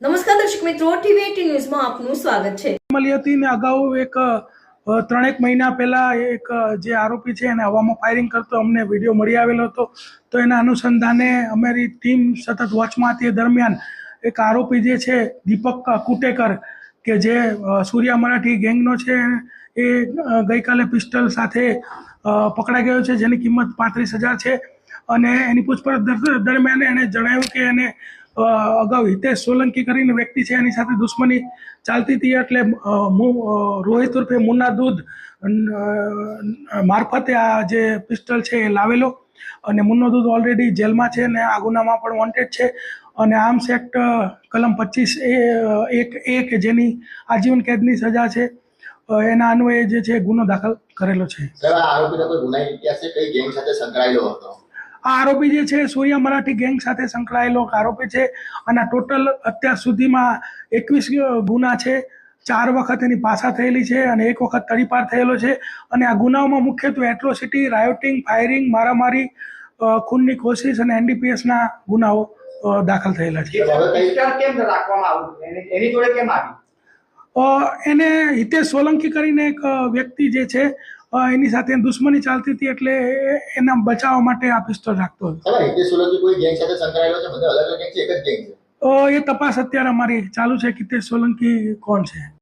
નમસ્કાર દર્શક મિત્રો, ટીવી18 ન્યૂઝમાં આપનું સ્વાગત છે। મળી હતી ને અગાઉ એક 3 મહિના પહેલા એક જે આરોપી છે એને હવામાં ફાયરિંગ કરતો અમને વિડીયો મળી આવેલો હતો। તો એના અનુસંધાને અમારી ટીમ સતત વોચમાં હતી। દરમિયાન એક આરોપી જે છે દીપક કુટેકર કે જે સૂર્યા મરાઠી ગેંગનો છે એ ગઈકાલે પિસ્ટલ સાથે પકડાઈ ગયો છે, જેની કિંમત 35,000 છે। અને એની પૂછપરછ દરમિયાન એણે જણાવ્યું કે એને અગાઉ હિતેશ સોલંકી કરીને વ્યક્તિ છે એની સાથે દુશ્મની ચાલતી હતી, એટલે રોહિત ઉર્ફે મુન્ના દૂધ મારફતે આ જે પિસ્ટલ છે એ લાવેલો। અને મુન્નો દૂધ ઓલરેડી જેલમાં છે અને આ ગુનામાં પણ વોન્ટેડ છે અને આર્મ્સ એક્ટ કલમ 25(1) કે જેની આજીવન કેદની સજા છે એના અન્વયે જે છે ગુનો દાખલ કરેલો છે। આ આરોપી જે છે સૂર્યા મરાઠી ગેંગ સાથે સંકળાયેલો આરોપી છે અને ટોટલ અત્યાર સુધીમાં 21 ગુના છે। 4 વખત એની પાછા થયેલી છે અને 1 વખત તડીપાર થયેલો છે। અને આ ગુનાઓમાં મુખ્યત્વે એટ્રોસિટી, રાયોટિંગ, ફાયરિંગ, મારામારી, ખૂનની કોશિશ અને NDPS ના ગુનાઓ દાખલ થયેલા છે। એને હિતેશ સોલંકી કરીને એક વ્યક્તિ જે છે એની સાથે દુશ્મની ચાલતી હતી, એટલે એના બચાવવા માટે આ પિસ્તોલ રાખતો હતો। હિતેશ સોલંકી કોઈ ગેંગ સાથે સંકળાયેલો છે? બધા અલગ અલગ ગેંગ છે, એક જ ગેંગ છે? એ તપાસ અત્યારે અમારી ચાલુ છે, હિતેશ સોલંકી કોણ છે।